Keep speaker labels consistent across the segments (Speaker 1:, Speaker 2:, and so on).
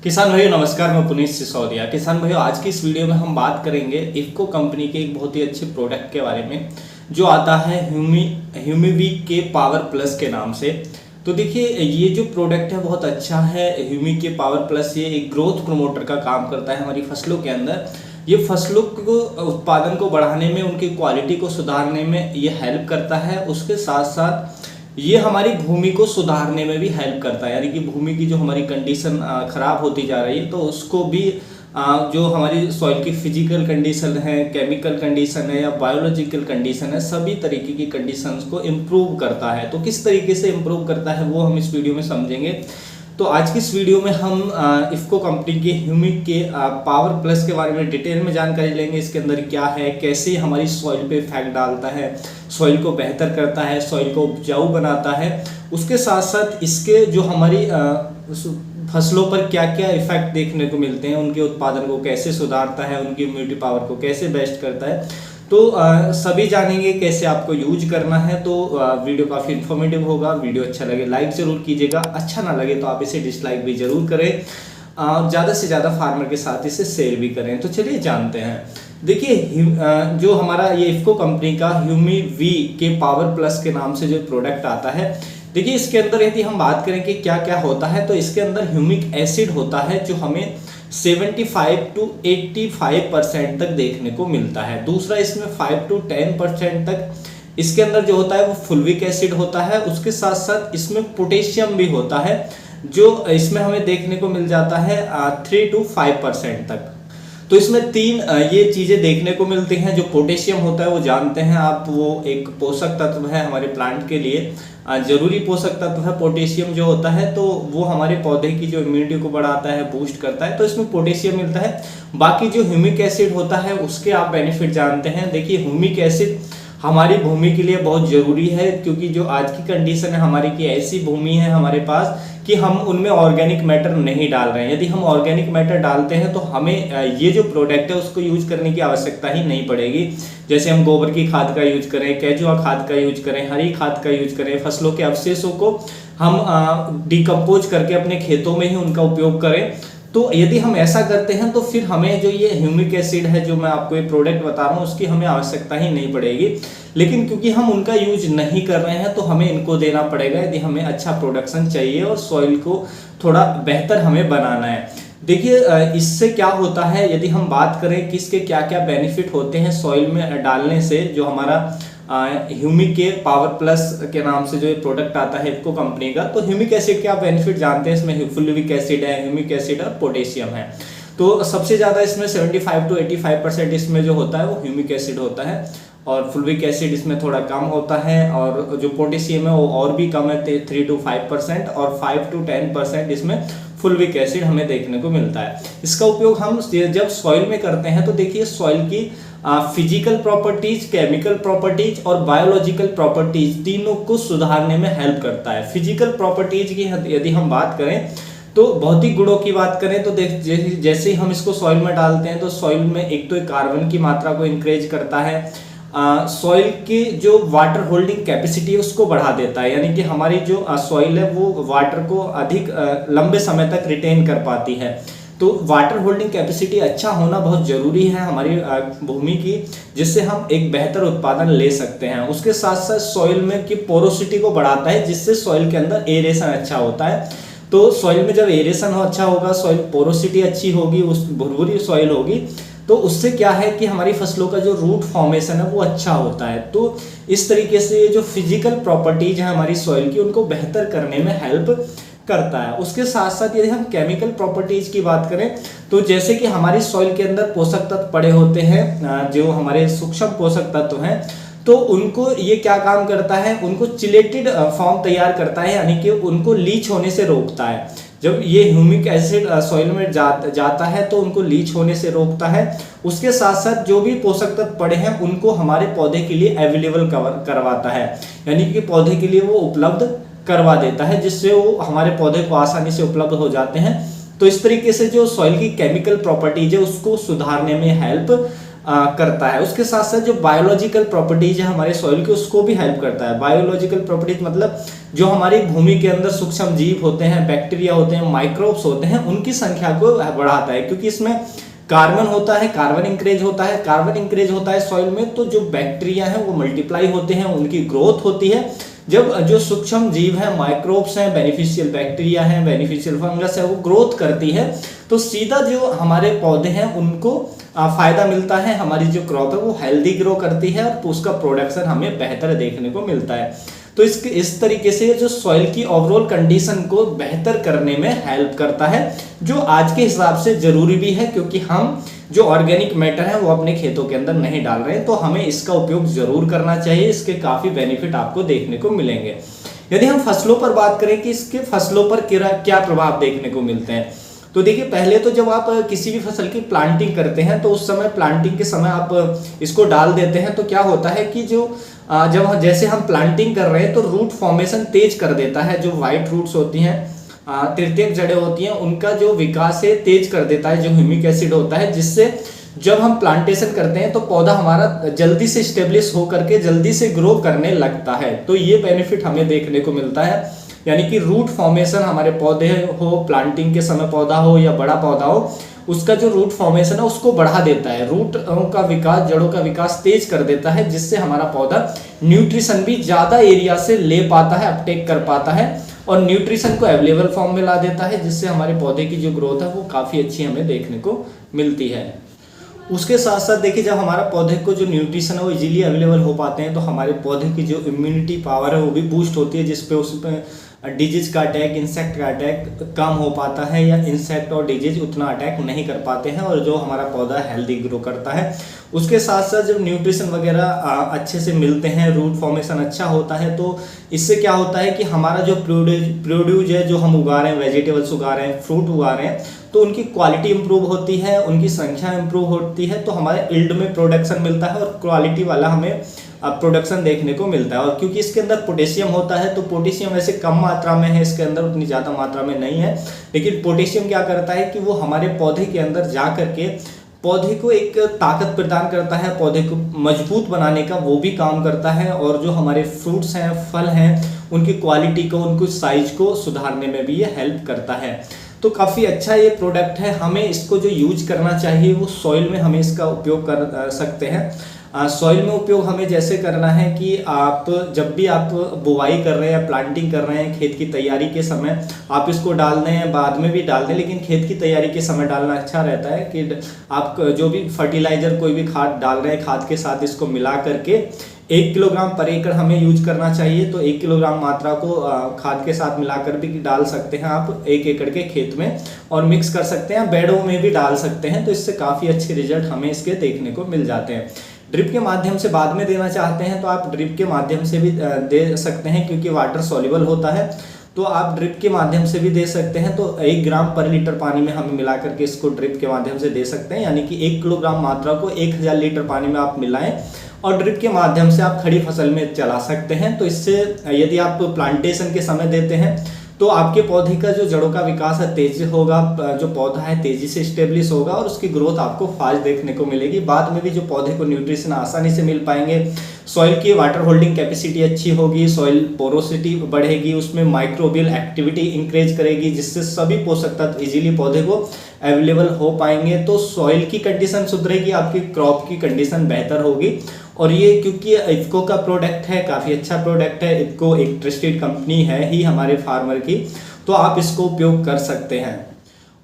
Speaker 1: किसान भाइयों नमस्कार, मैं पुनीत सिसोदिया। किसान भाइयों आज की इस वीडियो में हम बात करेंगे इफ्को कंपनी के एक बहुत ही अच्छे प्रोडक्ट के बारे में जो आता है ह्यूमिवीक के पावर प्लस के नाम से। तो देखिए ये जो प्रोडक्ट है बहुत अच्छा है। ह्यूमिक के पावर प्लस ये एक ग्रोथ प्रमोटर का काम करता है हमारी फसलों के अंदर। ये फसलों को उत्पादन को बढ़ाने में, उनकी क्वालिटी को सुधारने में ये हेल्प करता है। उसके साथ साथ ये हमारी भूमि को सुधारने में भी हेल्प करता है, यानी कि भूमि की जो हमारी कंडीशन खराब होती जा रही है तो उसको भी जो हमारी सॉइल की फिजिकल कंडीशन है, केमिकल कंडीशन है या बायोलॉजिकल कंडीशन है, सभी तरीके की कंडीशंस को इम्प्रूव करता है। तो किस तरीके से इम्प्रूव करता है वो हम इस वीडियो में समझेंगे। तो आज की इस वीडियो में हम इफ्को कंपनी के ह्यूमिक के पावर प्लस के बारे में डिटेल में जानकारी लेंगे। इसके अंदर क्या है, कैसे हमारी सॉइल पे इफेक्ट डालता है, सॉइल को बेहतर करता है, सॉइल को उपजाऊ बनाता है। उसके साथ साथ इसके जो हमारी फसलों पर क्या क्या इफेक्ट देखने को मिलते हैं, उनके उत्पादन को कैसे सुधारता है, उनकी इम्यूनिटी पावर को कैसे बेस्ट करता है, तो सभी जानेंगे कैसे आपको यूज करना है। तो वीडियो काफ़ी इन्फॉर्मेटिव होगा। वीडियो अच्छा लगे लाइक ज़रूर कीजिएगा, अच्छा ना लगे तो आप इसे डिसलाइक भी ज़रूर करें। ज़्यादा से ज़्यादा फार्मर के साथ इसे शेयर भी करें। तो चलिए जानते हैं। देखिए जो हमारा ये इफ्को कंपनी का ह्यूमिवी के पावर प्लस के नाम से जो प्रोडक्ट आता है, देखिए इसके अंदर यदि हम बात करें कि क्या क्या होता है, तो इसके अंदर ह्यूमिक एसिड होता है जो हमें 75 to 85% तक देखने को मिलता है। दूसरा इसमें 5 to 10% तक इसके अंदर जो होता है वो फुल्विक एसिड होता है। उसके साथ साथ इसमें पोटेशियम भी होता है जो इसमें हमें देखने को मिल जाता है 3 to 5% तक। तो इसमें तीन ये चीज़ें देखने को मिलती हैं। जो पोटेशियम होता है वो जानते हैं आप, वो एक पोषक तत्व है हमारे प्लांट के लिए, जरूरी पोषक तत्व है पोटेशियम जो होता है। तो वो हमारे पौधे की जो इम्यूनिटी को बढ़ाता है, बूस्ट करता है, तो इसमें पोटेशियम मिलता है। बाकी जो ह्यूमिक एसिड होता है उसके आप बेनिफिट जानते हैं। देखिए ह्यूमिक एसिड हमारी भूमि के लिए बहुत ज़रूरी है, क्योंकि जो आज की कंडीशन है हमारी की ऐसी भूमि है हमारे पास कि हम उनमें ऑर्गेनिक मैटर नहीं डाल रहे हैं। यदि हम ऑर्गेनिक मैटर डालते हैं तो हमें ये जो प्रोडक्ट है उसको यूज करने की आवश्यकता ही नहीं पड़ेगी। जैसे हम गोबर की खाद का यूज करें, केचुआ खाद का यूज करें, हरी खाद का यूज करें, फसलों के अवशेषों को हम डिकम्पोज करके अपने खेतों में ही उनका उपयोग करें। तो यदि हम ऐसा करते हैं तो फिर हमें जो ये ह्यूमिक एसिड है जो मैं आपको ये प्रोडक्ट बता रहा हूँ उसकी हमें आवश्यकता ही नहीं पड़ेगी। लेकिन क्योंकि हम उनका यूज नहीं कर रहे हैं तो हमें इनको देना पड़ेगा यदि हमें अच्छा प्रोडक्शन चाहिए और सॉइल को थोड़ा बेहतर हमें बनाना है। देखिए इससे क्या होता है, यदि हम बात करें कि इसके क्या क्या बेनिफिट होते हैं सॉइल में डालने से, जो हमारा ह्यूमिक के पावर प्लस के नाम से जो ये प्रोडक्ट आता है इफ्को कंपनी का, तो ह्यूमिक एसिड के आप बेनिफिट जानते हैं। इसमें फुल्विक एसिड है, ह्यूमिक एसिड और पोटेशियम है। तो सबसे ज़्यादा इसमें 75 to 85% इसमें जो होता है वो ह्यूमिक एसिड होता है और फुल्विक एसिड इसमें थोड़ा कम होता है, और जो पोटेशियम है वो और भी कम है 3 to 5% और 5 to 10% इसमें फुल्विक एसिड हमें देखने को मिलता है। इसका उपयोग हम जब सॉइल में करते हैं तो देखिए सॉइल की फिजिकल प्रॉपर्टीज, केमिकल प्रॉपर्टीज और बायोलॉजिकल प्रॉपर्टीज तीनों को सुधारने में हेल्प करता है। फिजिकल प्रॉपर्टीज की यदि हम बात करें तो भौतिक गुणों की बात करें तो जैसे ही हम इसको सॉइल में डालते हैं तो सॉइल में एक तो कार्बन की मात्रा को इंक्रीज करता है, सॉइल की जो वाटर होल्डिंग कैपेसिटी है उसको बढ़ा देता है, यानी कि हमारी जो सॉइल है वो वाटर को अधिक लंबे समय तक रिटेन कर पाती है। तो वाटर होल्डिंग कैपेसिटी अच्छा होना बहुत ज़रूरी है हमारी भूमि की, जिससे हम एक बेहतर उत्पादन ले सकते हैं। उसके साथ साथ सॉइल में की पोरोसिटी को बढ़ाता है, जिससे सॉइल के अंदर एरेशन अच्छा होता है। तो सॉइल में जब एरेशन अच्छा होगा, सॉइल पोरोसिटी अच्छी होगी, उस भुरभुरी सॉइल होगी, तो उससे क्या है कि हमारी फसलों का जो रूट फॉर्मेशन है वो अच्छा होता है। तो इस तरीके से ये जो फिजिकल प्रॉपर्टीज है हमारी सॉइल की उनको बेहतर करने में हेल्प करता है। उसके साथ साथ यदि हम केमिकल प्रॉपर्टीज की बात करें तो जैसे कि हमारी सॉइल के अंदर पोषक तत्व पड़े होते हैं, जो हमारे सूक्ष्म पोषक तत्व हैं, तो उनको ये क्या काम करता है, उनको चिलेटेड फॉर्म तैयार करता है, यानी कि उनको लीच होने से रोकता है। जब ये ह्यूमिक एसिड सॉइल में जाता है तो उनको लीच होने से रोकता है। उसके साथ साथ जो भी पोषक तत्व पड़े हैं उनको हमारे पौधे के लिए अवेलेबल करवाता है, यानी कि पौधे के लिए वो उपलब्ध करवा देता है, जिससे वो हमारे पौधे को आसानी से उपलब्ध हो जाते हैं। तो इस तरीके से जो सॉइल की केमिकल प्रॉपर्टीज है उसको सुधारने में हेल्प करता है। उसके साथ साथ जो बायोलॉजिकल प्रॉपर्टीज है हमारे सॉइल की उसको भी हेल्प करता है। बायोलॉजिकल प्रॉपर्टीज मतलब जो हमारी भूमि के अंदर सूक्ष्म जीव होते हैं, बैक्टीरिया होते हैं, माइक्रोब्स होते हैं, उनकी संख्या को बढ़ाता है, क्योंकि इसमें कार्बन होता है, कार्बन इंक्रेज होता है। कार्बन इंक्रेज होता है सॉइल में तो जो बैक्टीरिया है वो मल्टीप्लाई होते हैं, उनकी ग्रोथ होती है। जब जो सूक्ष्म जीव है, माइक्रोब्स हैं, बेनिफिशियल बैक्टीरिया है, बेनिफिशियल फंगस है, वो ग्रोथ करती है तो सीधा जो हमारे पौधे हैं उनको फायदा मिलता है। हमारी जो क्रॉप है वो हेल्दी ग्रो करती है और उसका प्रोडक्शन हमें बेहतर देखने को मिलता है। तो इस तरीके से जो सॉइल की ओवरऑल कंडीशन को बेहतर करने में हेल्प करता है, जो आज के हिसाब से जरूरी भी है, क्योंकि हम जो ऑर्गेनिक मैटर है वो अपने खेतों के अंदर नहीं डाल रहे हैं, तो हमें इसका उपयोग जरूर करना चाहिए। इसके काफी बेनिफिट आपको देखने को मिलेंगे। यदि हम फसलों पर बात करें कि इसके फसलों पर क्या प्रभाव देखने को मिलते हैं, तो देखिए पहले तो जब आप किसी भी फसल की प्लांटिंग करते हैं तो उस समय प्लांटिंग के समय आप इसको डाल देते हैं तो क्या होता है कि जो जब जैसे हम प्लांटिंग कर रहे हैं तो रूट फॉर्मेशन तेज कर देता है। जो व्हाइट रूट्स होती हैं, तृतीयक जड़ें होती हैं, उनका जो विकास है तेज कर देता है जो ह्यूमिक एसिड होता है, जिससे जब हम प्लांटेशन करते हैं तो पौधा हमारा जल्दी से स्टेब्लिश होकर के जल्दी से ग्रो करने लगता है। तो ये बेनिफिट हमें देखने को मिलता है, यानी कि रूट फॉर्मेशन हमारे पौधे हो, प्लांटिंग के समय पौधा हो या बड़ा पौधा हो, उसका जो रूट फॉर्मेशन है उसको बढ़ा देता है। रूट का विकास, जड़ों का विकास तेज कर देता है, जिससे हमारा पौधा न्यूट्रिशन भी ज्यादा एरिया से ले पाता है, अपटेक कर पाता है और न्यूट्रिशन को अवेलेबल फॉर्म में ला देता है, जिससे हमारे पौधे की जो ग्रोथ है वो काफी अच्छी हमें देखने को मिलती है। उसके साथ साथ देखिए जब हमारा पौधे को जो न्यूट्रिशन है वो इजीली अवेलेबल हो पाते हैं तो हमारे पौधे की जो इम्यूनिटी पावर है वो भी बूस्ट होती है, जिसपे उसमें डिजीज का अटैक, इंसेक्ट का अटैक कम हो पाता है, या इंसेक्ट और डिजीज उतना अटैक नहीं कर पाते हैं और जो हमारा पौधा हेल्दी ग्रो करता है। उसके साथ साथ जब न्यूट्रिशन वगैरह अच्छे से मिलते हैं, रूट फॉर्मेशन अच्छा होता है, तो इससे क्या होता है कि हमारा जो प्रोड्यूस है, जो हम उगा रहे हैं, वेजिटेबल्स उगा रहे हैं, फ्रूट उगा रहे हैं, तो उनकी क्वालिटी इंप्रूव होती है, उनकी संख्या इंप्रूव होती है, तो हमारे यील्ड में प्रोडक्शन मिलता है और क्वालिटी वाला हमें प्रोडक्शन देखने को मिलता है। और क्योंकि इसके अंदर पोटेशियम होता है तो पोटेशियम वैसे कम मात्रा में है, इसके अंदर उतनी ज़्यादा मात्रा में नहीं है, लेकिन पोटेशियम क्या करता है कि वो हमारे पौधे के अंदर जा करके पौधे को एक ताकत प्रदान करता है, पौधे को मजबूत बनाने का वो भी काम करता है, और जो हमारे फ्रूट्स हैं, फल हैं, उनकी क्वालिटी को, उनको साइज को सुधारने में भी ये हेल्प करता है। तो काफ़ी अच्छा ये प्रोडक्ट है। हमें इसको जो यूज करना चाहिए वो सॉइल में हमें इसका उपयोग कर सकते हैं। सॉइल में उपयोग हमें जैसे करना है कि आप जब भी आप बुवाई कर रहे हैं या प्लांटिंग कर रहे हैं, खेत की तैयारी के समय आप इसको डाल दें, बाद में भी डाल दें, लेकिन खेत की तैयारी के समय डालना अच्छा रहता है कि आप जो भी फर्टिलाइजर कोई भी खाद डाल रहे हैं, खाद के साथ इसको मिला करके 1 किलोग्राम पर एकड़ हमें यूज करना चाहिए। तो 1 किलोग्राम मात्रा को खाद के साथ मिलाकर भी डाल सकते हैं आप 1 एकड़ के खेत में, और मिक्स कर सकते हैं, बेडों में भी डाल सकते हैं। तो इससे काफ़ी अच्छे रिजल्ट हमें इसके देखने को मिल जाते हैं। ड्रिप के माध्यम से बाद में देना चाहते हैं तो आप ड्रिप के माध्यम से भी दे सकते हैं, क्योंकि वाटर सॉल्युबल होता है, तो आप ड्रिप के माध्यम से भी दे सकते हैं। तो 1 ग्राम पर लीटर पानी में हमें मिला करके इसको ड्रिप के माध्यम से दे सकते हैं, यानी कि 1 किलोग्राम मात्रा को 1000 लीटर पानी में आप मिलाएं और ड्रिप के माध्यम से आप खड़ी फसल में चला सकते हैं। तो इससे यदि आप प्लांटेशन के समय देते हैं तो आपके पौधे का जो जड़ों का विकास है तेजी होगा, जो पौधा है तेजी से स्टेब्लिश होगा और उसकी ग्रोथ आपको फास्ट देखने को मिलेगी। बाद में भी जो पौधे को न्यूट्रिशन आसानी से मिल पाएंगे, सॉइल की वाटर होल्डिंग कैपेसिटी अच्छी होगी, सॉइल पोरोसिटी बढ़ेगी, उसमें माइक्रोबियल एक्टिविटी इंक्रीज करेगी, जिससे सभी पोषक तत्व इजीली पौधे को अवेलेबल हो पाएंगे। तो सॉइल की कंडीशन सुधरेगी, आपकी क्रॉप की कंडीशन बेहतर होगी। और ये क्योंकि इफ्को का प्रोडक्ट है, काफ़ी अच्छा प्रोडक्ट है, इफ्को एक ट्रस्टेड कंपनी है ही हमारे फार्मर की, तो आप इसको उपयोग कर सकते हैं।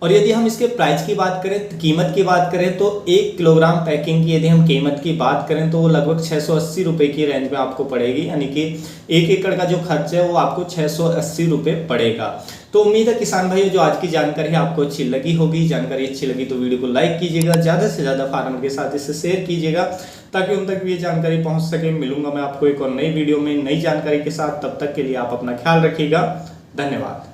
Speaker 1: और यदि हम इसके प्राइस की बात करें, कीमत की बात करें, तो 1 किलोग्राम पैकिंग की यदि हम कीमत की बात करें तो वो लगभग 680 रुपये की रेंज में आपको पड़ेगी, यानी कि 1 एकड़ का जो खर्च है वो आपको 680 रुपये पड़ेगा। तो उम्मीद है किसान भाइयों जो आज की जानकारी आपको अच्छी लगी होगी। जानकारी अच्छी लगी तो वीडियो को लाइक कीजिएगा, ज़्यादा से ज़्यादा फार्मर के साथ इसे शेयर कीजिएगा ताकि उन तक भी ये जानकारी पहुंच सके। मिलूंगा मैं आपको एक और नई वीडियो में नई जानकारी के साथ, तब तक के लिए आप अपना ख्याल रखिएगा। धन्यवाद।